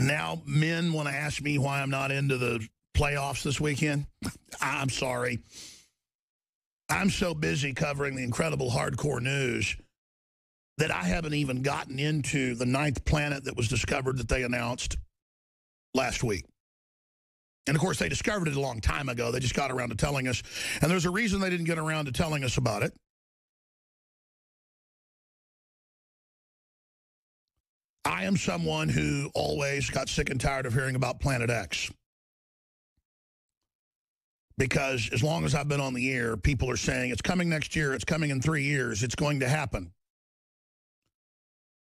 And now men want to ask me why I'm not into the playoffs this weekend. I'm sorry. I'm so busy covering the incredible hardcore news that I haven't even gotten into the 9th planet that was discovered that they announced last week. And, of course, they discovered it a long time ago. They just got around to telling us. And there's a reason they didn't get around to telling us about it. I am someone who always got sick and tired of hearing about Planet X. Because as long as I've been on the air, people are saying, it's coming next year, it's coming in 3 years, it's going to happen.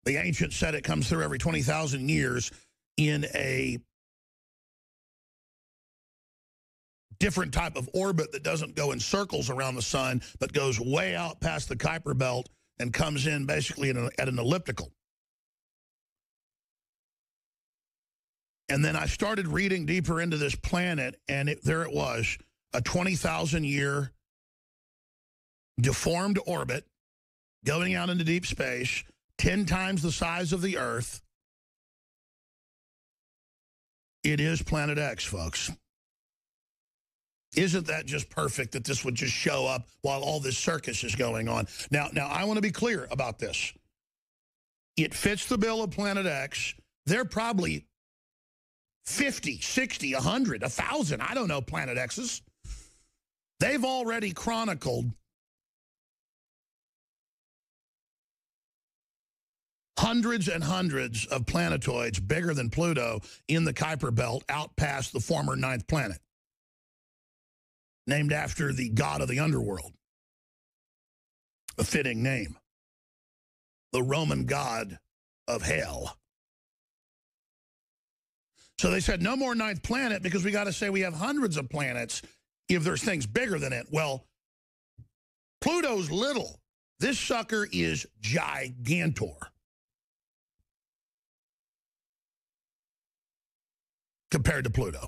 The ancients said it comes through every 20,000 years in a different type of orbit that doesn't go in circles around the sun, but goes way out past the Kuiper Belt and comes in basically at an elliptical. And then I started reading deeper into this planet, and there it was, a 20,000-year deformed orbit going out into deep space, 10 times the size of the Earth. It is Planet X, folks. Isn't that just perfect that this would just show up while all this circus is going on? Now I want to be clear about this. It fits the bill of Planet X. They're probably 50, 60, 100, 1,000, I don't know, Planet X's. They've already chronicled hundreds and hundreds of planetoids bigger than Pluto in the Kuiper Belt out past the former 9th planet, named after the god of the underworld. A fitting name. The Roman god of hell. So they said, no more 9th planet because we got to say we have hundreds of planets if there's things bigger than it. Well, Pluto's little. This sucker is gigantor. Compared to Pluto.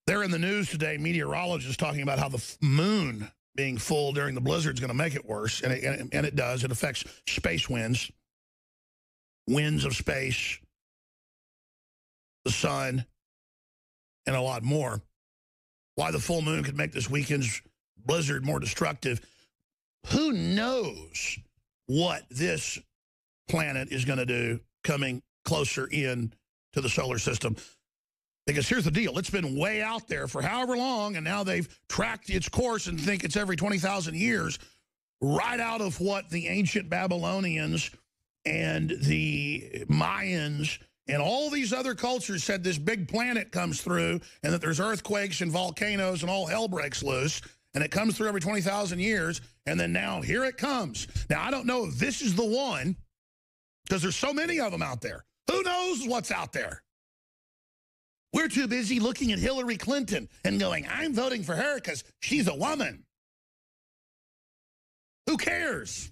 They're in the news today, meteorologists talking about how the moon being full during the blizzard is going to make it worse, and it does. It affects space winds, winds of space, the sun, and a lot more. Why the full moon could make this weekend's blizzard more destructive. Who knows what this planet is going to do coming closer in to the solar system? Because here's the deal. It's been way out there for however long, and now they've tracked its course and think it's every 20,000 years, right out of what the ancient Babylonians and the Mayans and all these other cultures said this big planet comes through and that there's earthquakes and volcanoes and all hell breaks loose, and it comes through every 20,000 years, and then now here it comes. Now, I don't know if this is the one, because there's so many of them out there. Who knows what's out there? We're too busy looking at Hillary Clinton and going, I'm voting for her because she's a woman. Who cares?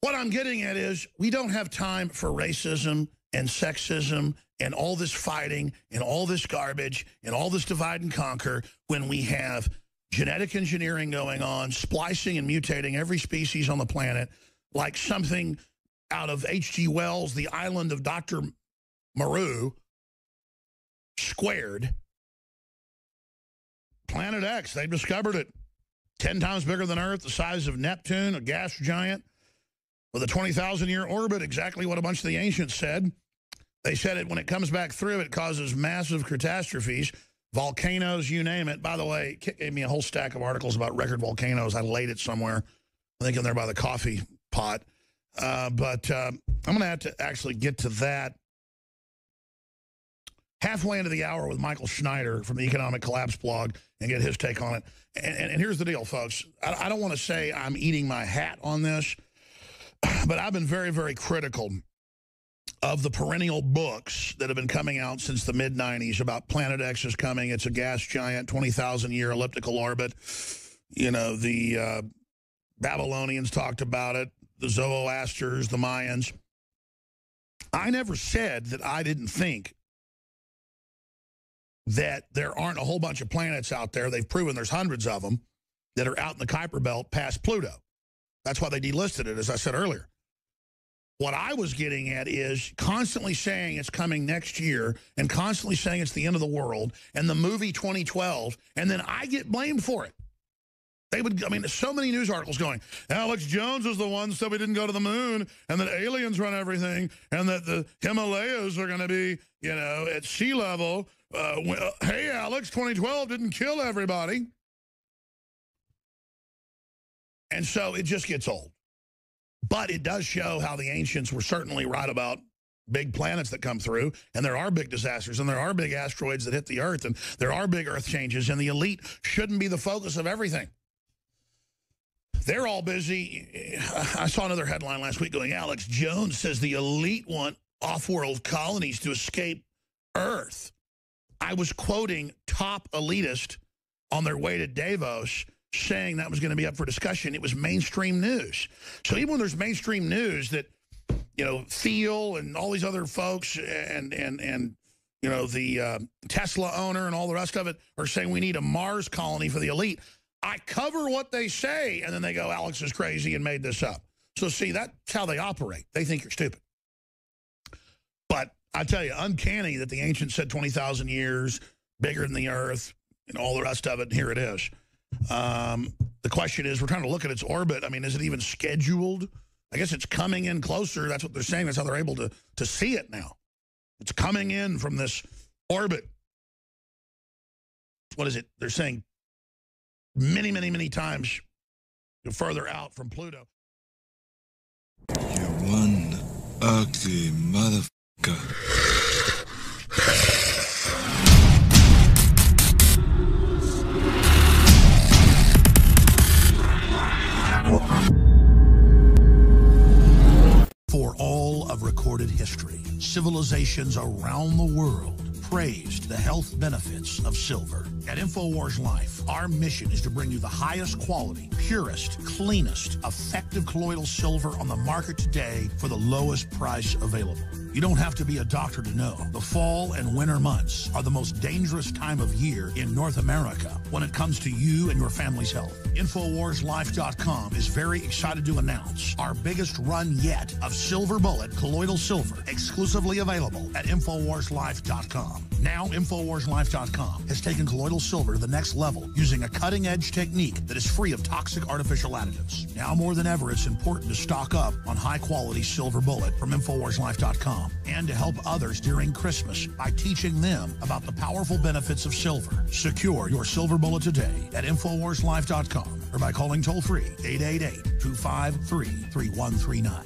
What I'm getting at is we don't have time for racism and sexism and all this fighting and all this garbage and all this divide and conquer when we have genetic engineering going on, splicing and mutating every species on the planet like something out of H.G. Wells' The Island of Dr. Moreau, squared. Planet X, they've discovered it. 10 times bigger than Earth, the size of Neptune, a gas giant, with a 20,000-year orbit, exactly what a bunch of the ancients said. They said it when it comes back through, it causes massive catastrophes, volcanoes, you name it. By the way, Kit gave me a whole stack of articles about record volcanoes. I laid it somewhere, I think in there by the coffee pot. But I'm going to have to actually get to that halfway into the hour with Michael Schneider from the Economic Collapse blog and get his take on it. And here's the deal, folks. I don't want to say I'm eating my hat on this, but I've been very, very critical of the perennial books that have been coming out since the mid-90s about Planet X is coming. It's a gas giant, 20,000-year elliptical orbit. You know, the Babylonians talked about it, the Zoroasters, the Mayans. I never said that I didn't think that there aren't a whole bunch of planets out there. They've proven there's hundreds of them that are out in the Kuiper Belt past Pluto. That's why they delisted it, as I said earlier. What I was getting at is constantly saying it's coming next year and constantly saying it's the end of the world and the movie 2012, and then I get blamed for it. They would, I mean, so many news articles going, Alex Jones was the one that said we didn't go to the moon and that aliens run everything and that the Himalayas are going to be, you know, at sea level. Hey, Alex, 2012 didn't kill everybody. And so it just gets old. But it does show how the ancients were certainly right about big planets that come through, and there are big disasters, and there are big asteroids that hit the Earth, and there are big Earth changes, and the elite shouldn't be the focus of everything. They're all busy. I saw another headline last week going, Alex Jones says the elite want off-world colonies to escape Earth. I was quoting top elitist on their way to Davos saying that was going to be up for discussion. It was mainstream news. So even when there's mainstream news that, you know, Thiel and all these other folks and you know, the Tesla owner and all the rest of it are saying we need a Mars colony for the elite, I cover what they say, and then they go, Alex is crazy and made this up. So see, that's how they operate. They think you're stupid. But I tell you, uncanny that the ancients said 20,000 years, bigger than the Earth, and all the rest of it, and here it is. The question is, we're trying to look at its orbit. I mean, is it even scheduled? I guess it's coming in closer. That's what they're saying. That's how they're able to see it now. It's coming in from this orbit. What is it? They're saying many, many, many times further out from Pluto. You one ugly motherfucker. For all of recorded history, civilizations around the world praised the health benefits of silver. At InfoWars Life, our mission is to bring you the highest quality, purest, cleanest, effective colloidal silver on the market today for the lowest price available. You don't have to be a doctor to know. The fall and winter months are the most dangerous time of year in North America when it comes to you and your family's health. InfoWarsLife.com is very excited to announce our biggest run yet of Silver Bullet colloidal silver, exclusively available at InfoWarsLife.com. Now, InfoWarsLife.com has taken colloidal silver to the next level using a cutting-edge technique that is free of toxic artificial additives. Now more than ever, it's important to stock up on high-quality Silver Bullet from InfoWarsLife.com and to help others during Christmas by teaching them about the powerful benefits of silver. Secure your Silver Bullet today at InfoWarsLife.com or by calling toll-free 888-253-3139.